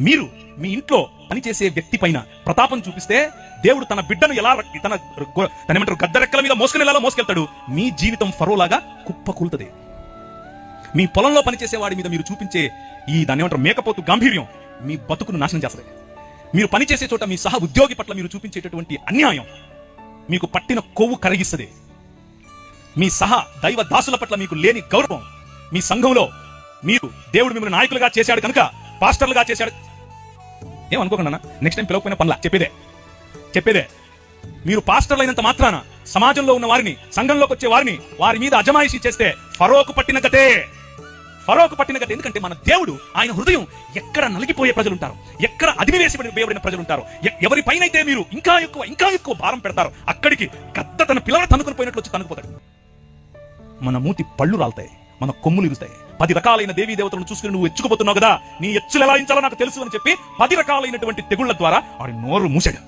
మీరు మీ ఇంట్లో పనిచేసే వ్యక్తి పైన ప్రతాపం చూపిస్తే దేవుడు తన బిడ్డను ఎలా తన ఏమంటారు గద్దరెక్కల మీద మోసుకునేలా మోసుకెళ్తాడు. మీ జీవితం ఫరోలాగా కుప్పకూలుతుంది. మీ పొలంలో పనిచేసే వాడి మీద మీరు చూపించే ఈ దాన్ని ఏమంటారు మేకపోతు గాంభీర్యం మీ బతుకును నాశనం చేస్తుంది. మీరు పనిచేసే చోట మీ సహ ఉద్యోగి పట్ల మీరు చూపించేటటువంటి అన్యాయం మీకు పట్టిన కొవ్వు కరిగిస్తుంది. మీ సహ దైవ దాసుల పట్ల మీకు లేని గౌరవం, మీ సంఘంలో మీరు దేవుడు మిమ్మల్ని నాయకులుగా చేశాడు కనుక పాస్టర్లుగా చేశాడు ఏమనుకోకుండా నెక్స్ట్ టైం పిలవకపోయిన పనుల చెప్పేదే మీరు పాస్టర్లు అయినంత మాత్రాన సమాజంలో ఉన్న వారిని, సంఘంలోకి వచ్చే వారిని, వారి మీద అజమాయిషీ చేస్తే ఫరోకు పట్టిన గతే. ఎందుకంటే మన దేవుడు ఆయన హృదయం ఎక్కడ నలిగిపోయే ప్రజలు ఉంటారు, ఎక్కడ అధినివేశబడిన ప్రజలు ఉంటారు, ఎవరి పైనైతే మీరు ఇంకా ఎక్కువ భారం పెడతారు అక్కడికి గద్ద తన పిల్లలు తనుకుని పోయినట్లు వచ్చి తనుకుపోతాడు. మన మూతి పళ్ళు రాలుతాయి, మన కొమ్ములు ఇరుస్తాయి. 10 రకాలైన దేవీ దేవతలను చూసుకుని నువ్వు ఎచ్చుకుపోతున్నావు కదా, నీ ఎచ్చులు ఎలా ఇంచాలో నాకు తెలుసు అని చెప్పి 10 రకాలైనటువంటి తెగుళ్ల ద్వారా వాడి నోరు మూసాడు.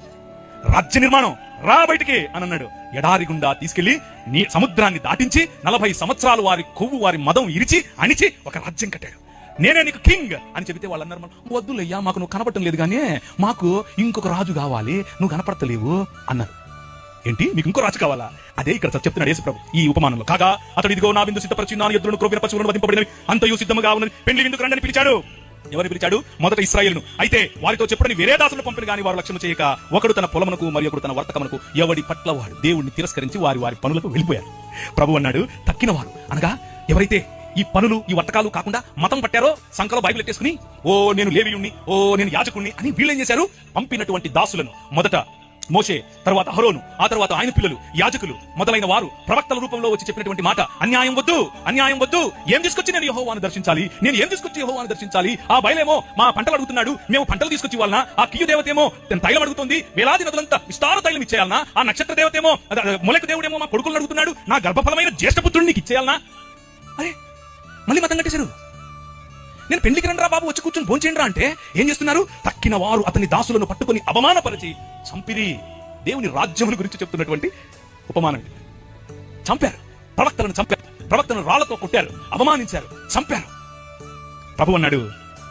రాజ్య నిర్మాణం రా బయటికి అని అన్నాడు. ఎడారి గుండా తీసుకెళ్లి నీ సముద్రాన్ని దాటించి 40 సంవత్సరాలు వారి కొవ్వు, వారి మదం ఇరిచి అణిచి ఒక రాజ్యం కట్టాడు. నేనే నీకు కింగ్ అని చెబితే వాళ్ళు అన్నారు, వద్దులయ్యా మాకు నువ్వు కనపడటం లేదు కానీ మాకు ఇంకొక రాజు కావాలి, నువ్వు కనపడతలేవు అన్నారు. ఏంటి మీకు ఇంకో రాజు కావాలా? అదే ఇక్కడ చెప్తున్నాడు యేసు ప్రభు ఈ ఉపమానంలో. కాగా అతడు ఇదిగో నా విందు సిద్ధపరిచి నా ఎద్దులను క్రొవ్విన పశువులను వధింపబడినవి అంతయు సిద్ధముగా ఉన్నది, పెండ్లి విందుకు రండని పిలిచాడు. ఎవరిని పిలిచాడు? మొదట ఇశ్రాయేలును. అయితే వారితో చెప్పుడని వేరే దాసులను పంపిన గాని వారు లక్ష్యం చేయక ఒకడు తన పొలమునకు మరి ఒకడు తన వర్తకమునకు ఎవడి పట్ల వాడు దేవుడిని తిరస్కరించి వారి పనులకు వెళ్ళిపోయారు. ప్రభు అన్నాడు, తక్కిన వారు అనగా ఎవరైతే ఈ పనులు ఈ వర్తకాలు కాకుండా మతం పట్టారో, సంకలో బైబిల్ ఎట్టేసుకుని ఓ నేను లేవీయుణ్ణి, ఓ నేను యాజకుణ్ణి అని వీళ్ళేం చేశారు? పంపినటువంటి దాసులను మొదట మోషే, తర్వాత అహరోను, ఆ తర్వాత ఆయన పిల్లలు యాజకులు మొదలైన వారు ప్రవక్తల రూపంలో వచ్చి చెప్పినటువంటి మాట, అన్యాయం వద్దు, ఏం తీసుకొచ్చి నేను యెహోవాను దర్శించాలి? ఆ బయలేమో మా పంటలు అడుగుతున్నాడు, మేము పంటలు తీసుకొచ్చి వాళ్ళనా? ఆ కియు దేవతేమో తైలం అడుగుతుంది, వేలాది నదులంతా విస్తార తైలం ఇచ్చేయాలనా? ఆ నక్షత్ర దేవతేమో మొలక దేవుడేమో మా కొడుకులను అడుగుతున్నాడు, నా గర్భఫలమైన జ్యేష్ఠపుత్రుడిని నీకు ఇచ్చేయాలనా? అరే మళ్ళీ మతం కట్టేశారు. నేను పెళ్లికి రండి రా బాబు, వచ్చి కూర్చొని భోంచేయండి రా అంటే ఏం చేస్తున్నారు? తక్కిన వారు అతని దాసులను పట్టుకుని అవమానపరిచి చంపిరి. దేవుని రాజ్యముల గురించి చెప్తున్నటువంటి ఉపమానం. చంపారు, ప్రవక్తలను రాళ్లతో కొట్టారు, అవమానించారు, చంపారు. ప్రభు అన్నాడు,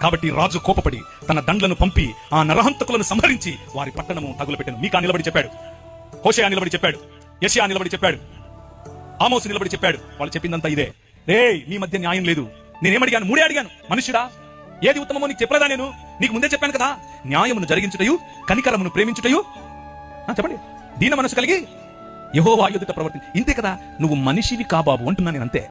కాబట్టి రాజు కోపపడి తన దండ్లను పంపి ఆ నరహంతకులను సంహరించి వారి పట్టణము తగులపెట్టాను. మీకా నిలబడి చెప్పాడు, హోషేయా నిలబడి చెప్పాడు, యెషయా నిలబడి చెప్పాడు, ఆమోసు నిలబడి చెప్పాడు. వాళ్ళు చెప్పిందంతా ఇదే. మీ మధ్య న్యాయం లేదు. నేనేమడిగాను? 3 అడిగాను. మనుషుడా, ఏది ఉత్తమమో నీకు చెప్పలేదా? నేను నీకు ముందే చెప్పాను కదా, న్యాయమును జరిగించుటయు కనికరమును ప్రేమించుటయు, చెప్పండి, దీన మనసు కలిగి యెహోవా ఎదుట ప్రవర్తించు. ఇంతే కదా, నువ్వు మనిషివి కా బాబు అంటున్నా నేను. అంతే.